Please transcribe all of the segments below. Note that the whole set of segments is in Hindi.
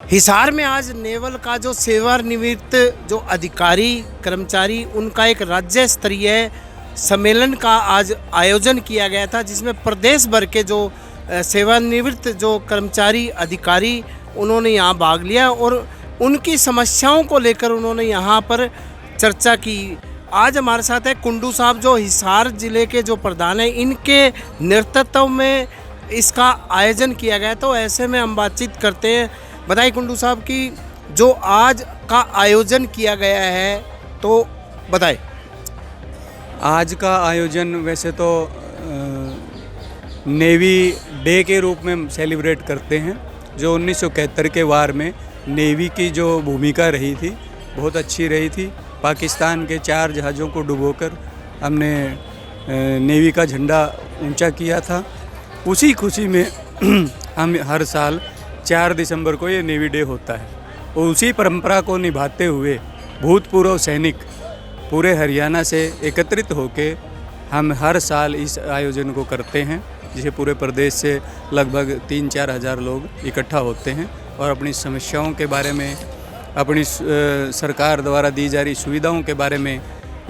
हिसार में आज नेवल का जो सेवानिवृत्त जो अधिकारी कर्मचारी उनका एक राज्य स्तरीय सम्मेलन का आज आयोजन किया गया था, जिसमें प्रदेश भर के जो सेवानिवृत्त जो कर्मचारी अधिकारी उन्होंने यहाँ भाग लिया और उनकी समस्याओं को लेकर उन्होंने यहाँ पर चर्चा की। आज हमारे साथ है कुंडू साहब, जो हिसार जिले के जो प्रधान हैं, इनके नेतृत्व में इसका आयोजन किया गया। तो ऐसे में हम बातचीत करते हैं। बताइए कुंडू साहब कि जो आज का आयोजन किया गया है, तो बताइए। आज का आयोजन वैसे तो नेवी डे के रूप में सेलिब्रेट करते हैं। जो 1971 के वार में नेवी की जो भूमिका रही थी बहुत अच्छी रही थी। पाकिस्तान के 4 जहाज़ों को डुबोकर हमने नेवी का झंडा ऊंचा किया था। उसी खुशी में हम हर साल 4 दिसंबर को ये नेवी डे होता है और उसी परंपरा को निभाते हुए भूतपूर्व सैनिक पूरे हरियाणा से एकत्रित होकर हम हर साल इस आयोजन को करते हैं, जिसे पूरे प्रदेश से लगभग 3-4 हज़ार लोग इकट्ठा होते हैं और अपनी समस्याओं के बारे में, अपनी सरकार द्वारा दी जा रही सुविधाओं के बारे में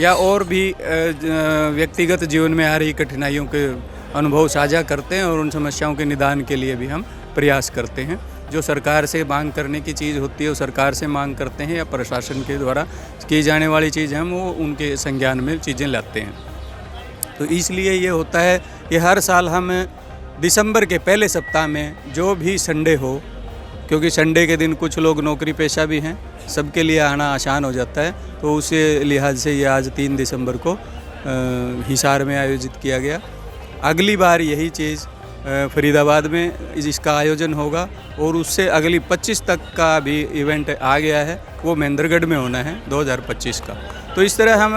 या और भी व्यक्तिगत जीवन में आ रही कठिनाइयों के अनुभव साझा करते हैं और उन समस्याओं के निदान के लिए भी हम प्रयास करते हैं। जो सरकार से मांग करने की चीज़ होती है वो सरकार से मांग करते हैं या प्रशासन के द्वारा की जाने वाली चीज़ हम वो उनके संज्ञान में चीज़ें लाते हैं। तो इसलिए ये होता है कि हर साल हम दिसंबर के पहले सप्ताह में जो भी संडे हो, क्योंकि संडे के दिन कुछ लोग नौकरी पेशा भी हैं, सबके लिए आना आसान हो जाता है, तो उसी लिहाज से ये आज 3 दिसंबर को हिसार में आयोजित किया गया। अगली बार यही चीज़ फरीदाबाद में इसका आयोजन होगा और उससे अगली 25 तक का भी इवेंट आ गया है, वो महेंद्रगढ़ में होना है 2025 का। तो इस तरह हम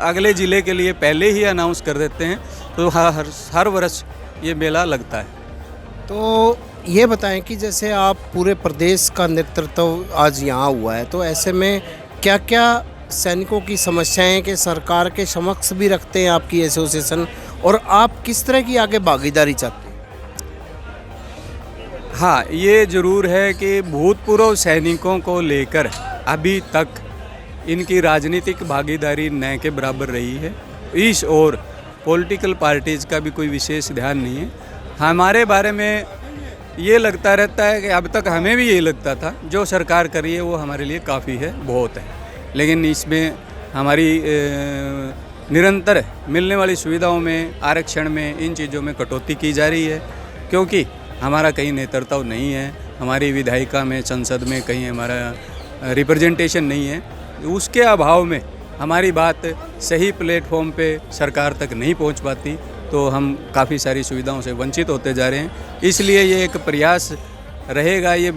अगले ज़िले के लिए पहले ही अनाउंस कर देते हैं, तो हर वर्ष ये मेला लगता है। तो ये बताएं कि जैसे आप पूरे प्रदेश का नेतृत्व आज यहाँ हुआ है, तो ऐसे में क्या क्या सैनिकों की समस्याएं के सरकार के समक्ष भी रखते हैं आपकी एसोसिएशन, और आप किस तरह की आगे भागीदारी चाहते हैं? हाँ, ये ज़रूर है कि भूतपूर्व सैनिकों को लेकर अभी तक इनकी राजनीतिक भागीदारी न के बराबर रही है। इस ओर पॉलिटिकल पार्टीज़ का भी कोई विशेष ध्यान नहीं है। हमारे बारे में ये लगता रहता है कि अब तक हमें भी यही लगता था, जो सरकार कर रही है वो हमारे लिए काफ़ी है, बहुत है, लेकिन इसमें हमारी निरंतर मिलने वाली सुविधाओं में, आरक्षण में, इन चीज़ों में कटौती की जा रही है, क्योंकि हमारा कहीं नेतृत्व नहीं है, हमारी विधायिका में, संसद में कहीं हमारा रिप्रेजेंटेशन नहीं है। उसके अभाव में हमारी बात सही प्लेटफॉर्म पे सरकार तक नहीं पहुंच पाती, तो हम काफ़ी सारी सुविधाओं से वंचित होते जा रहे हैं। इसलिए ये एक प्रयास रहेगा, ये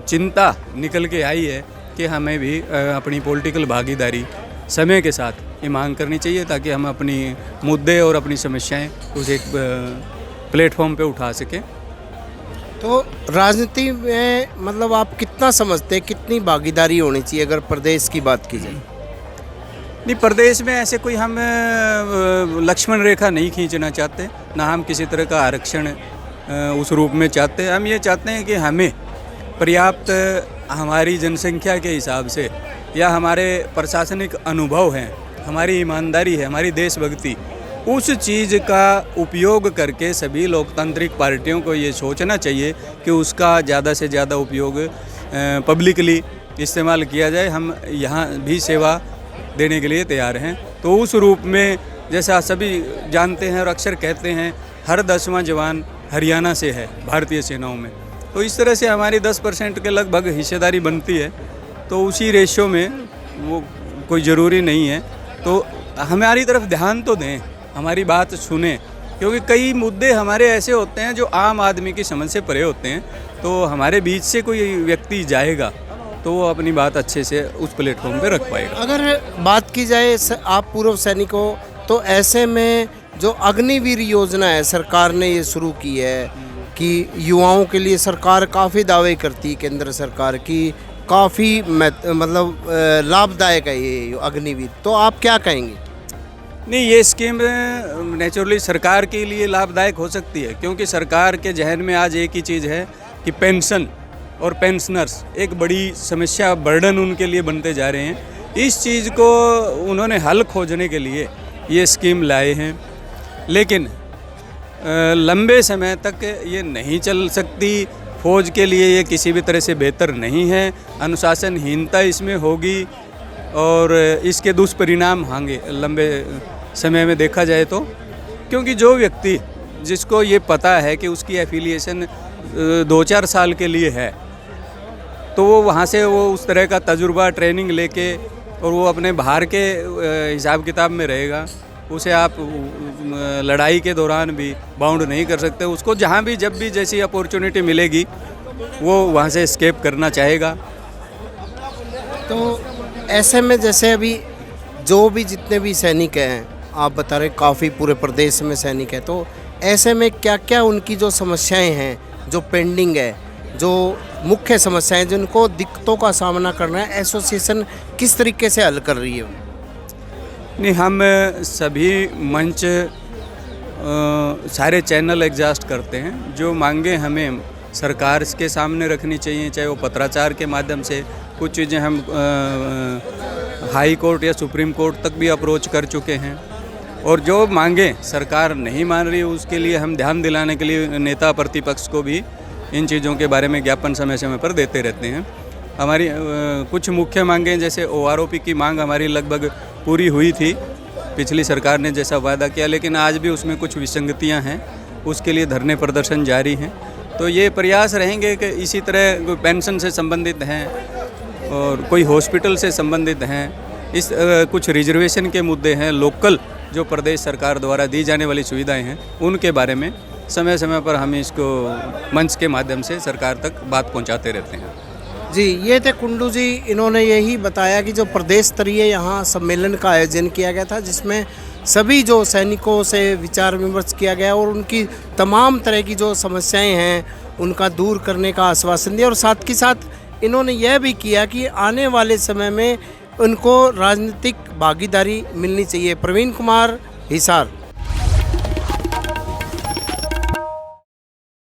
चिंता निकल के आई है कि हमें भी अपनी पॉलिटिकल भागीदारी समय के साथ ये मांग करनी चाहिए, ताकि हम अपनी मुद्दे और अपनी समस्याएं उस एक प्लेटफॉर्म पे उठा सकें। तो राजनीति में मतलब आप कितना समझते हैं, कितनी भागीदारी होनी चाहिए अगर प्रदेश की बात की जाए? नहीं, प्रदेश में ऐसे कोई हम लक्ष्मण रेखा नहीं खींचना चाहते, ना हम किसी तरह का आरक्षण उस रूप में चाहते हैं। हम ये चाहते हैं कि हमें पर्याप्त हमारी जनसंख्या के हिसाब से या हमारे प्रशासनिक अनुभव हैं, हमारी ईमानदारी है, हमारी देशभक्ति, उस चीज़ का उपयोग करके सभी लोकतांत्रिक पार्टियों को ये सोचना चाहिए कि उसका ज़्यादा से ज़्यादा उपयोग पब्लिकली इस्तेमाल किया जाए। हम यहाँ भी सेवा देने के लिए तैयार हैं। तो उस रूप में जैसा सभी जानते हैं और अक्सर कहते हैं, हर 10वां जवान हरियाणा से है भारतीय सेनाओं में, तो इस तरह से हमारी 10% के लगभग हिस्सेदारी बनती है। तो उसी रेशियो में वो कोई ज़रूरी नहीं है, तो हमारी तरफ ध्यान तो दें, हमारी बात सुने, क्योंकि कई मुद्दे हमारे ऐसे होते हैं जो आम आदमी की समझ से परे होते हैं। तो हमारे बीच से कोई व्यक्ति जाएगा तो वो अपनी बात अच्छे से उस प्लेटफॉर्म पे रख पाएगा। अगर बात की जाए आप पूर्व सैनिक हो, तो ऐसे में जो अग्निवीर योजना है सरकार ने ये शुरू की है कि युवाओं के लिए सरकार काफ़ी दावे करती है, केंद्र सरकार की काफ़ी मतलब लाभदायक है ये अग्निवीर, तो आप क्या कहेंगे? नहीं, ये स्कीम नेचुरली सरकार के लिए लाभदायक हो सकती है, क्योंकि सरकार के जहन में आज एक ही चीज़ है कि पेंशन और पेंशनर्स एक बड़ी समस्या, बर्डन उनके लिए बनते जा रहे हैं। इस चीज़ को उन्होंने हल खोजने के लिए ये स्कीम लाए हैं, लेकिन लंबे समय तक ये नहीं चल सकती। फौज के लिए ये किसी भी तरह से बेहतर नहीं है, अनुशासनहीनता इसमें होगी और इसके दुष्परिणाम होंगे लंबे समय में देखा जाए तो। क्योंकि जो व्यक्ति जिसको ये पता है कि उसकी एफिलिएशन 2-4 साल के लिए है, तो वो वहाँ से वो उस तरह का तजुर्बा, ट्रेनिंग लेके और वो अपने बाहर के हिसाब किताब में रहेगा। उसे आप लड़ाई के दौरान भी बाउंड नहीं कर सकते। उसको जहाँ भी जब भी जैसी अपॉर्चुनिटी मिलेगी वो वहाँ से एस्केप करना चाहेगा। तो ऐसे में जैसे अभी जो भी जितने भी सैनिक हैं, आप बता रहे काफ़ी पूरे प्रदेश में सैनिक हैं, तो ऐसे में क्या क्या उनकी जो समस्याएं हैं, जो पेंडिंग है, जो मुख्य समस्याएं जिनको दिक्कतों का सामना करना है, एसोसिएशन किस तरीके से हल कर रही है? नहीं, हम सभी मंच सारे चैनल एग्जॉस्ट करते हैं। जो मांगे हमें सरकार के सामने रखनी चाहिए, चाहे वो पत्राचार के माध्यम से, कुछ चीज़ें हम हाई कोर्ट या सुप्रीम कोर्ट तक भी अप्रोच कर चुके हैं। और जो मांगे सरकार नहीं मान रही, उसके लिए हम ध्यान दिलाने के लिए नेता प्रतिपक्ष को भी इन चीज़ों के बारे में ज्ञापन समय समय पर देते रहते हैं। हमारी कुछ मुख्य मांगें, जैसे OROP की मांग हमारी लगभग पूरी हुई थी पिछली सरकार ने जैसा वादा किया, लेकिन आज भी उसमें कुछ विसंगतियां हैं। उसके लिए धरने प्रदर्शन जारी हैं। तो ये प्रयास रहेंगे कि इसी तरह कोई पेंशन से संबंधित हैं और कोई हॉस्पिटल से संबंधित हैं, इस कुछ रिजर्वेशन के मुद्दे हैं, लोकल जो प्रदेश सरकार द्वारा दी जाने वाली सुविधाएं हैं, उनके बारे में समय समय पर हम इसको मंच के माध्यम से सरकार तक बात पहुंचाते रहते हैं। जी, ये थे कुंडू जी। इन्होंने यही बताया कि जो प्रदेश स्तरीय यहाँ सम्मेलन का आयोजन किया गया था, जिसमें सभी जो सैनिकों से विचार विमर्श किया गया और उनकी तमाम तरह की जो समस्याएं हैं उनका दूर करने का आश्वासन दिया। और साथ ही साथ इन्होंने यह भी किया कि आने वाले समय में उनको राजनीतिक भागीदारी मिलनी चाहिए। प्रवीण कुमार, हिसार।